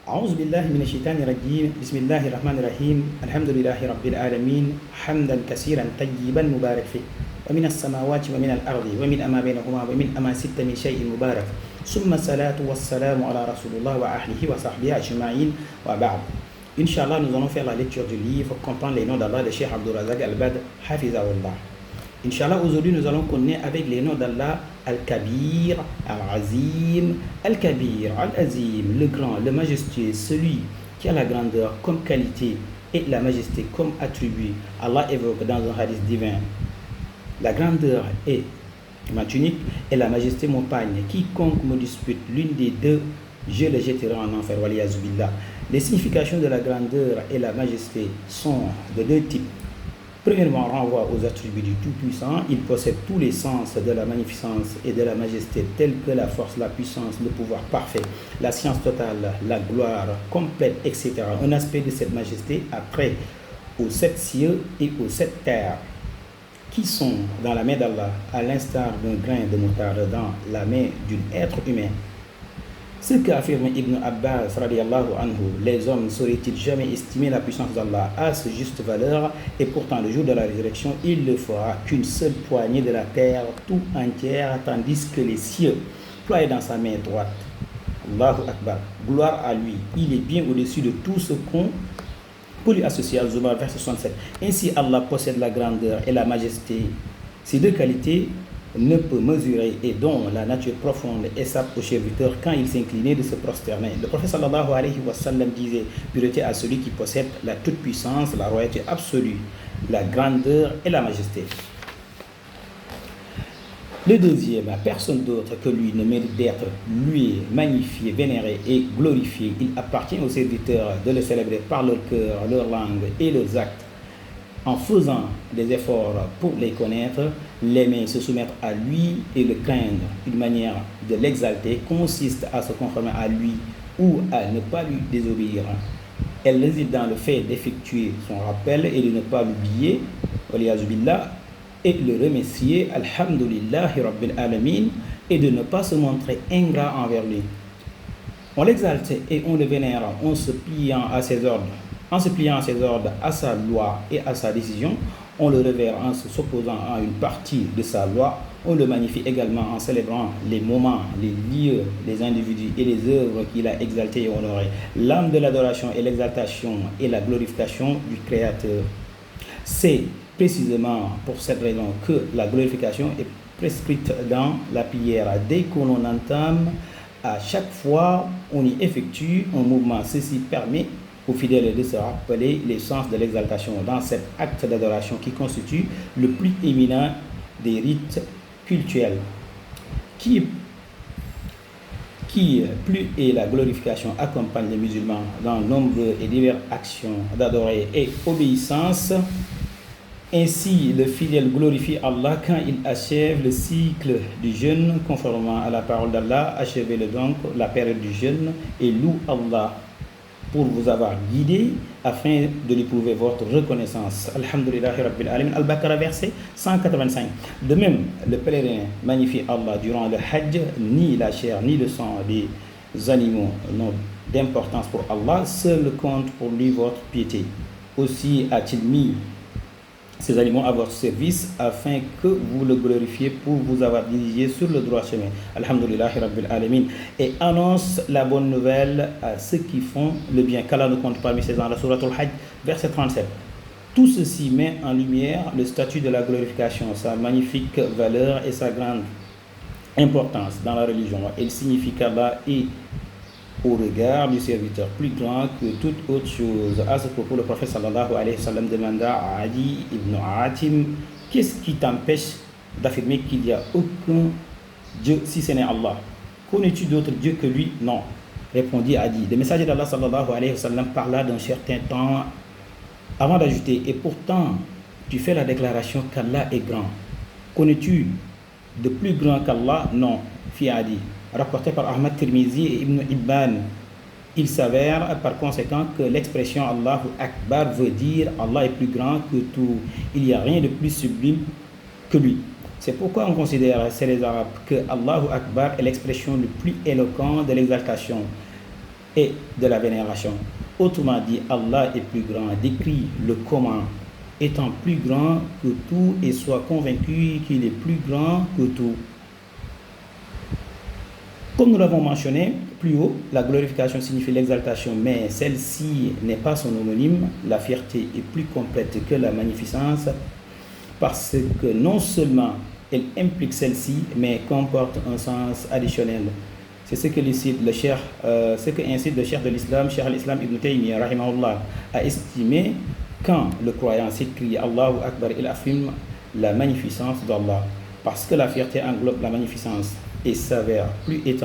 أعوذ بالله من الشيطان الرجيم بسم الله الرحمن الرحيم الحمد لله رب العالمين حمدا كثيرا طيبا مبارك فيه ومن السماوات ومن الأرض ومن ما بينهما ومن ما ست من شيء مبارك ثم الصلاة والسلام على رسول الله وأهله وصحبه أجمعين وبعد. Inch'Allah, nous allons faire la lecture du livre Comprendre les noms d'Allah de Cheikh Abdul Razak Al-Badr Hafizahullah. Inch'Allah, aujourd'hui nous allons connaître avec les noms d'Allah Al-Kabir, Al-Azim, Al-Kabir, Al-Azim, le grand, le majestueux, celui qui a la grandeur comme qualité et la majesté comme attribut. Allah évoque dans un hadith divin: la grandeur est ma tunique et la majesté mon pagne. Quiconque me dispute l'une des deux, je le jetterai en enfer. Waliyazubillah. Les significations de la grandeur et la majesté sont de deux types. Premièrement, renvoie aux attributs du Tout-Puissant. Il possède tous les sens de la magnificence et de la majesté, tels que la force, la puissance, le pouvoir parfait, la science totale, la gloire complète, etc. Un aspect de cette majesté après aux sept cieux et aux sept terres, qui sont dans la main d'Allah, à l'instar d'un grain de moutarde dans la main d'un être humain. Ce qu'affirme Ibn Abbas radiallahu anhu, les hommes sauraient-ils jamais estimer la puissance d'Allah à sa juste valeur, et pourtant le jour de la résurrection, il ne fera qu'une seule poignée de la terre tout entière, tandis que les cieux ploient dans sa main droite. Allahu Akbar, gloire à lui, il est bien au-dessus de tout ce qu'on peut lui associer. Al-Zumar, verset 67. Ainsi Allah possède la grandeur et la majesté. Ces deux qualités ne peut mesurer et dont la nature profonde échappe au serviteur quand il s'inclinait de se prosterner. Le prophète sallallahu alayhi wa sallam disait: pureté à celui qui possède la toute-puissance, la royauté absolue, la grandeur et la majesté. Le deuxième, personne d'autre que lui ne mérite d'être loué, magnifié, vénéré et glorifié. Il appartient aux serviteurs de le célébrer par leur cœur, leur langue et leurs actes, en faisant des efforts pour les connaître, l'aimer, se soumettre à lui et le craindre. Une manière de l'exalter consiste à se conformer à lui ou à ne pas lui désobéir. Elle réside dans le fait d'effectuer son rappel et de ne pas l'oublier, et le remercier, alhamdulillahi rabbil alamin, et de ne pas se montrer ingrat envers lui. On l'exalte et on le vénère en se pliant à ses ordres. En se pliant à ses ordres, à sa loi et à sa décision, on le révère en s'opposant à une partie de sa loi. On le magnifie également en célébrant les moments, les lieux, les individus et les œuvres qu'il a exaltés et honorés. L'âme de l'adoration et l'exaltation et la glorification du Créateur. C'est précisément pour cette raison que la glorification est prescrite dans la prière. Dès qu'on entame, à chaque fois, on y effectue un mouvement. Ceci permet aux fidèles de se rappeler l'essence de l'exaltation dans cet acte d'adoration qui constitue le plus éminent des rites cultuels. Qui plus est la glorification accompagne les musulmans dans nombreuses et diverses actions d'adorer et obéissance. Ainsi, le fidèle glorifie Allah quand il achève le cycle du jeûne, conformément à la parole d'Allah. Achevez-le donc la période du jeûne et loue Allah pour vous avoir guidé afin de lui prouver votre reconnaissance. Alhamdulillahi Rabbil Alamin. Al-Baqarah, verset 185. De même, le pèlerin magnifie Allah durant le Hajj. Ni la chair ni le sang des animaux n'ont d'importance pour Allah, seul compte pour lui votre piété. Aussi a-t-il mis ces animaux à votre service afin que vous le glorifiez pour vous avoir dirigé sur le droit chemin. Alhamdulillahi Rabbil Alamin. Et annonce la bonne nouvelle à ceux qui font le bien, qu'Allah ne compte parmi ses anges. Surat Al-Hajj, verset 37. Tout ceci met en lumière le statut de la glorification, sa magnifique valeur et sa grande importance dans la religion. Il signifie qu'Allah est au regard du serviteur plus grand que toute autre chose. À ce propos, le prophète sallallahu alayhi wa sallam demanda à Adi ibn Atim: qu'est-ce qui t'empêche d'affirmer qu'il n'y a aucun Dieu si ce n'est Allah? Connais-tu d'autres dieux que lui? Non, répondit Adi. Le messager d'Allah sallallahu alayhi wa sallam parla d'un certain temps avant d'ajouter: et pourtant tu fais la déclaration qu'Allah est grand. Connais-tu de plus grand qu'Allah? Non, fit Adi. Rapporté par Ahmad Tirmizi et Ibn Ibban. Il s'avère par conséquent que l'expression Allahu Akbar veut dire Allah est plus grand que tout. Il n'y a rien de plus sublime que lui. C'est pourquoi on considère, c'est les Arabes, que Allahu Akbar est l'expression le plus éloquent de l'exaltation. et de la vénération. Autrement dit, Allah est plus grand, décrit le comment étant plus grand que tout et soit convaincu qu'il est plus grand que tout. Comme nous l'avons mentionné plus haut, la glorification signifie l'exaltation, mais celle-ci n'est pas son homonyme. La fierté est plus complète que la magnificence parce que non seulement elle implique celle-ci, mais comporte un sens additionnel. C'est ce que incite le cheikh de l'islam, Cheikh al-Islam Ibn Taymiyyah, rahimahullah, a estimé quand le croyant s'écrie Allahu Akbar, il affirme la magnificence d'Allah, parce que la fierté englobe la magnificence et s'avère plus étendue